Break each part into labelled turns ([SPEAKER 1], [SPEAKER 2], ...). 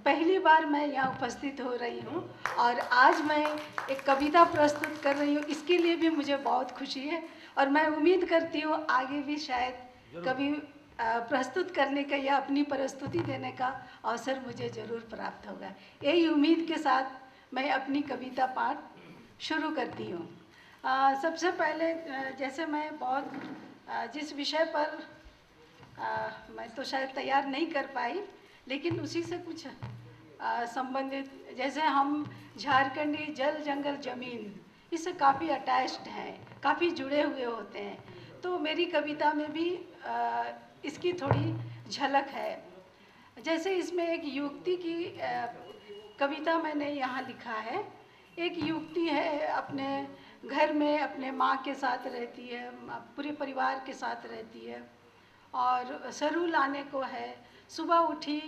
[SPEAKER 1] पहली बार मैं यहाँ उपस्थित हो रही हूँ और आज मैं एक कविता प्रस्तुत कर रही हूँ, इसके लिए भी मुझे बहुत खुशी है और मैं उम्मीद करती हूँ आगे भी शायद कभी प्रस्तुत करने का या अपनी प्रस्तुति देने का अवसर मुझे ज़रूर प्राप्त होगा। यही उम्मीद के साथ मैं अपनी कविता पाठ शुरू करती हूँ। सबसे पहले जैसे मैं बहुत जिस विषय पर मैं तो शायद तैयार नहीं कर पाई, लेकिन उसी से कुछ संबंधित, जैसे हम झारखंडी जल जंगल ज़मीन इससे काफ़ी अटैच्ड हैं, काफ़ी जुड़े हुए होते हैं, तो मेरी कविता में भी इसकी थोड़ी झलक है। जैसे इसमें एक युवती की कविता मैंने यहाँ लिखा है। एक युवती है, अपने घर में अपने माँ के साथ रहती है, पूरे परिवार के साथ रहती है और सरू लाने को है। सुबह उठी,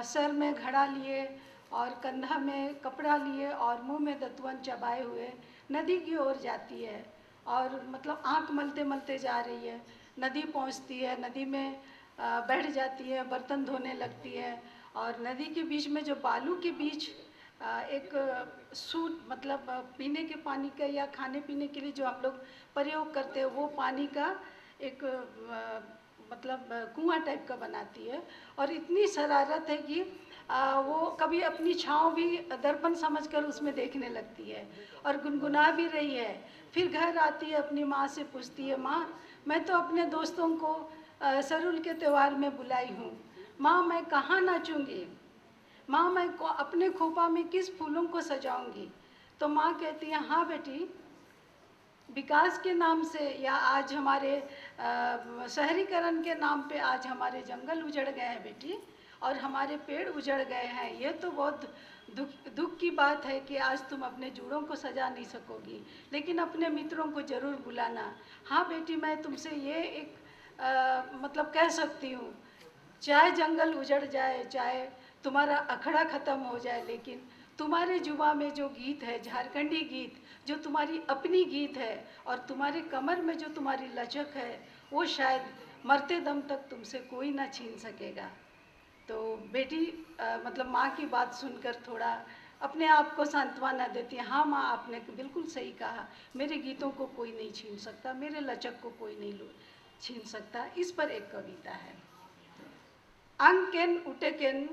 [SPEAKER 1] सर में घड़ा लिए और कंधा में कपड़ा लिए और मुंह में दतवन चबाए हुए नदी की ओर जाती है और मतलब आँख मलते मलते जा रही है। नदी पहुंचती है, नदी में बैठ जाती है, बर्तन धोने लगती है और नदी के बीच में जो बालू के बीच एक सूट, मतलब पीने के पानी का या खाने पीने के लिए जो हम लोग प्रयोग करते हैं वो पानी का एक मतलब कुआं टाइप का बनाती है और इतनी शरारत है कि वो कभी अपनी छाँव भी दर्पण समझकर उसमें देखने लगती है और गुनगुना भी रही है। फिर घर आती है, अपनी माँ से पूछती है, माँ मैं तो अपने दोस्तों को सरुल के त्यौहार में बुलाई हूँ, माँ मैं कहाँ नाचूँगी, माँ मैं अपने खोपा में किस फूलों को सजाऊँगी। तो माँ कहती है, हाँ बेटी, विकास के नाम से या आज हमारे शहरीकरण के नाम पे आज हमारे जंगल उजड़ गए हैं बेटी और हमारे पेड़ उजड़ गए हैं। ये तो बहुत दुख की बात है कि आज तुम अपने जूड़ों को सजा नहीं सकोगी, लेकिन अपने मित्रों को ज़रूर बुलाना। हाँ बेटी, मैं तुमसे ये एक मतलब कह सकती हूँ, चाहे जंगल उजड़ जाए, चाहे तुम्हारा अखड़ा ख़त्म हो जाए, लेकिन तुम्हारे जुबा में जो गीत है, झारखंडी गीत, जो तुम्हारी अपनी गीत है और तुम्हारे कमर में जो तुम्हारी लचक है, वो शायद मरते दम तक तुमसे कोई ना छीन सकेगा। तो बेटी मतलब माँ की बात सुनकर थोड़ा अपने आप को सांत्वना देती है। हाँ माँ, आपने बिल्कुल सही कहा, मेरे गीतों को कोई नहीं छीन सकता, मेरे लचक को कोई नहीं छीन सकता। इस पर एक कविता है। अंकेन उटेकेन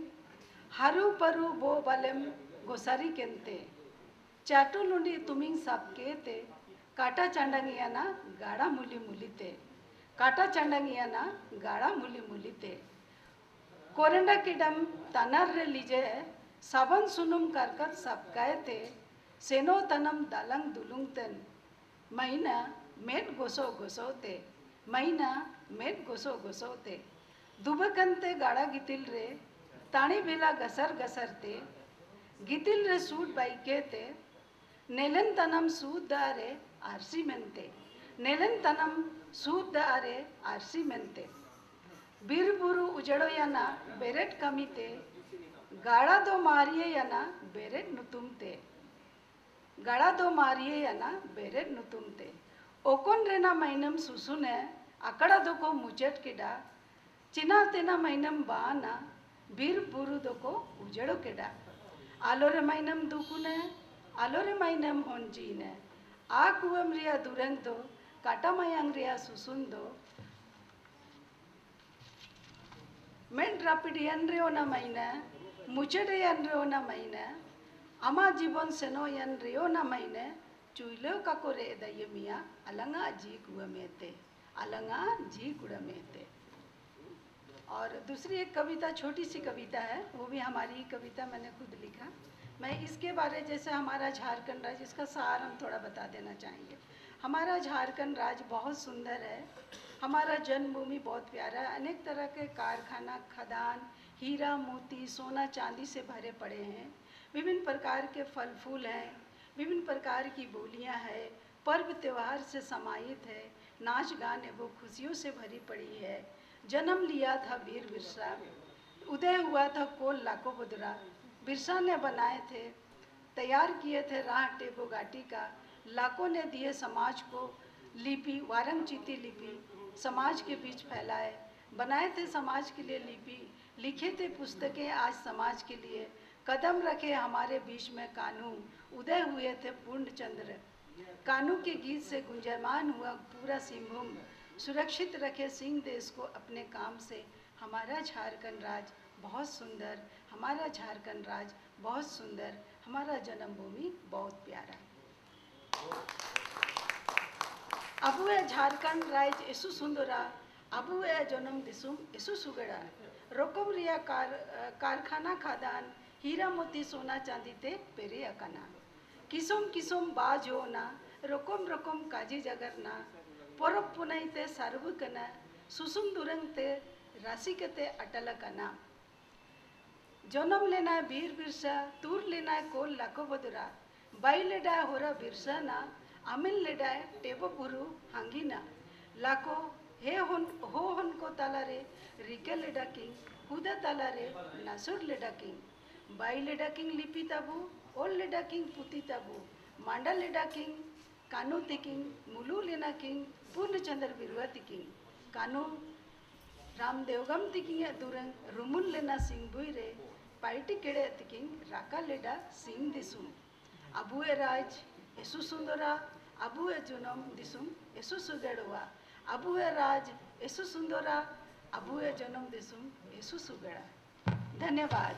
[SPEAKER 1] हारू परू बो बलेम गोसारी केनते चाटू लुंडी तुमिंग सब केते काटा चांडंगियाना गाड़ा मुली मुलीते काटा चांडंगियाना गाड़ा मुली मुलीते कोरेंडा किडम तनर रे लीजे साबन सुनुम करकर सब कहते सेनो तनम दालंग दुलुंगतन महीना मेट गोसो गोसोते महीना मेट गोसो गोसोते दुबकंते गाड़ा गितिल रे ताणी बेला गसर गसरते गितिल रे सूट बाइकेते नेलन तनम सूद आरे आरसी मेंते नेलन तनम सूद आरे आरसी मेंते बीर बुरु उजड़ो याना बेरेट कमीते गाड़ा दो मारिए याना बेरेट नुतुमते गाड़ा दो मारिए याना बेरेट नुतुमते ओकोन रेना मैनम सुसुने अकड़ा दो को मुचट किडा चिना तेना मैनम बाना बीर बुरु दो को उजड़ो किडा आलोरे मैनम दुकुने आलोरे मैनम होंजीने आ कुवम रिया दुरंग दो काटा मयांग रिया सुसुन दो मेन रापिडियन रे ओना मैना मुचड़े यन रे ओना मैना अमा जीवन सेनो यन रे ओना मैने चुइलो काको रे दयमिया अलंगा जी कुवमेते अलंगा जी कुड़मेते। और दूसरी एक कविता, छोटी सी कविता है, वो भी हमारी ही कविता, मैंने खुद लिखा। मैं इसके बारे, जैसे हमारा झारखंड राज्य, इसका सार हम थोड़ा बता देना चाहेंगे। हमारा झारखंड राज्य बहुत सुंदर है, हमारा जन्मभूमि बहुत प्यारा है। अनेक तरह के कारखाना, खदान, हीरा मोती, सोना चांदी से भरे पड़े हैं। विभिन्न प्रकार के फल फूल हैं, विभिन्न प्रकार की बोलियां हैं, पर्व त्यौहार से समाहित है, नाच गान एवं खुशियों से भरी पड़ी है। जन्म लिया था वीर बिरसा, उदय हुआ था कोल लाखों बुदरा। बिरसा ने बनाए थे, तैयार किए थे राह टेबो घाटी का। लाखों ने दिए समाज को लिपि, वारंग चीती लिपि समाज के बीच फैलाए। बनाए थे समाज के लिए लिपि, लिखे थे पुस्तकें आज समाज के लिए, कदम रखे हमारे बीच में कानू, उदय हुए थे पूर्णचंद्र। कानू के गीत से गुंजयमान हुआ पूरा सिंहभूम, सुरक्षित रखे सिंह देश को अपने काम से। हमारा झारखंड राज बहुत सुंदर, हमारा झारखंड राज बहुत सुंदर, हमारा जन्मभूमि बहुत प्यारा। अबुए झारखंड राज एसु सुंदरा, अबुए जन्म दिसुम एसु सुगड़ा। रोकम रिया कारखाना खादान, हीरा मोती सोना चांदी ते पेरे अकाना। किसुम किसुम बाज हो ना, रोकम रोकम काजी जगरना। परब पुनाई ते सार्व कना, सुसुम दुरंग ते राशिकते अटल कना। जन्म लेना वीर बिरसा, तूर लेना कोल लाखो बदरा। बाई लेडा होरा बिरसा ना, अमिल लेडा टेबो बुरु हांगीना। लाखो हे होन को ताला रे, रिके लेडा किंग, हुदा ताला रे, नासुर लेडा किंग। बाई लेडा किंग लिपि ताबू, ओल लेडा किंग पुती ताबू। मांडा लेडा किंग, कानू तिकिंग, मुलू लेना किंग, पूर्णचंद्र बिरुआ तिकिंग। कानू रामदेवगम तिकिंग दुरंग, रुमुल लेना सिंह बुई रे। पाइटी केड़े तिकिंग, राका लेडा सिंह दिसुम। अबुए राज एसु सुंदरा, अबुए जुनम दिसुम एसु सुगड़वा। अबुए राज एसु सुंदरा, अबुए जन्म दिसुम एसु सुगड़ा। धन्यवाद।